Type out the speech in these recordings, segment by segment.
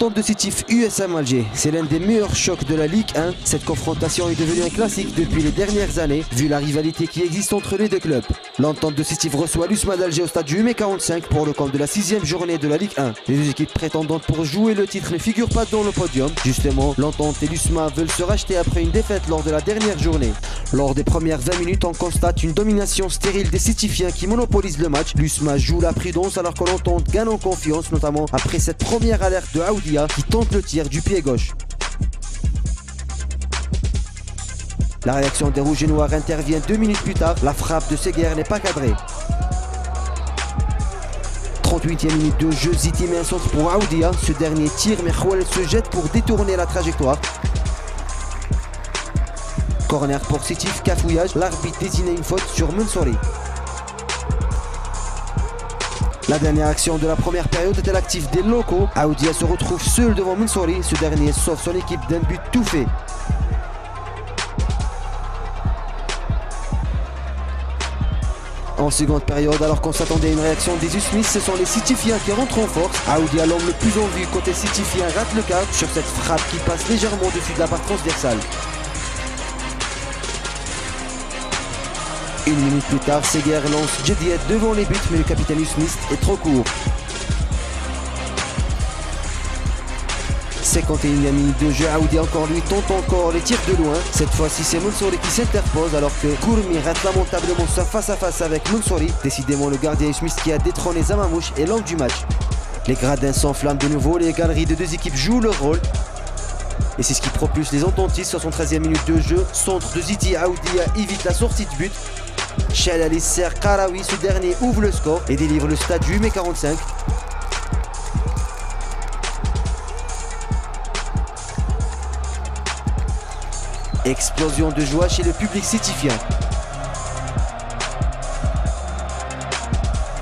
l'entente de Sétif USM Alger. C'est l'un des meilleurs chocs de la Ligue 1. Cette confrontation est devenue un classique depuis les dernières années, vu la rivalité qui existe entre les deux clubs. L'entente de Sétif reçoit l'USMA d'Alger au stade du UME45 pour le compte de la 6e journée de la Ligue 1. Les deux équipes prétendantes pour jouer le titre ne figurent pas dans le podium. Justement, l'entente et l'USMA veulent se racheter après une défaite lors de la dernière journée. Lors des premières 20 minutes, on constate une domination stérile des Sétifiens qui monopolisent le match. L'USMA joue la prudence alors que l'entente gagne en confiance, notamment après cette première alerte de Aoudia qui tente le tir du pied gauche. La réaction des Rouges et Noirs intervient 2 minutes plus tard. La frappe de Seguer n'est pas cadrée. 38e minute de jeu, Ziti met un centre pour Aoudia. Ce dernier tire, mais Khoual se jette pour détourner la trajectoire. Corner pour Sétif, cafouillage. L'arbitre désigne une faute sur Mansouri. La dernière action de la première période était l'actif des locaux. Aoudia se retrouve seul devant Mansouri. Ce dernier sauve son équipe d'un but tout fait. En seconde période, alors qu'on s'attendait à une réaction des Usmis, ce sont les Sétifiens qui rentrent en force. Aoudia, l'homme le plus en vue côté Sétifien, rate le cadre sur cette frappe qui passe légèrement au-dessus de la barre transversale. Une minute plus tard, Seguer lance Jediet devant les buts, mais le capitaine Usmis est trop court. 51e minute de jeu, Aoudia encore lui tente encore les tirs de loin. Cette fois-ci, c'est Mansouri qui s'interpose alors que Kourmi rate lamentablement sa face-à-face avec Mansouri. Décidément, le gardien Usmis qui a détrôné Zamamouche est l'homme du match. Les gradins s'enflamment de nouveau, les galeries de deux équipes jouent leur rôle. Et c'est ce qui propulse les ententistes. 73e minute de jeu, centre de Ziti, Aoudia évite la sortie de but. Chalali sert Karawi, ce dernier ouvre le score et délivre le stade du UME45. Explosion de joie chez le public sétifien.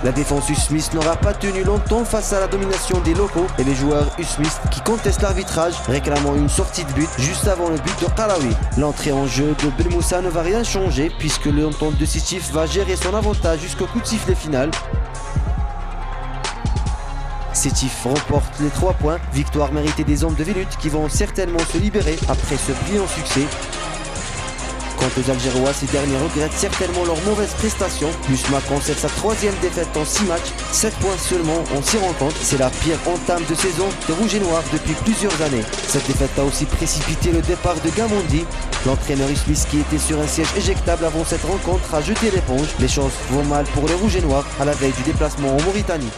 La défense Usmis n'aura pas tenu longtemps face à la domination des locaux et les joueurs Usmis qui contestent l'arbitrage, réclamant une sortie de but juste avant le but de Karawi. L'entrée en jeu de Belmoussa ne va rien changer puisque l'entente de Sétif va gérer son avantage jusqu'au coup de sifflet final. Sétif remporte les 3 points, victoire méritée des hommes de Vellut qui vont certainement se libérer après ce brillant succès. Quant aux Algérois, ces derniers regrettent certainement leur mauvaise prestation. l'USMA concède sa 3e défaite en 6 matchs, 7 points seulement en 6 rencontres. C'est la pire entame de saison des Rouges et Noirs depuis plusieurs années. Cette défaite a aussi précipité le départ de Gamondi. L'entraîneur Usmis qui était sur un siège éjectable avant cette rencontre a jeté l'éponge. Les choses vont mal pour les Rouges et Noirs à la veille du déplacement en Mauritanie.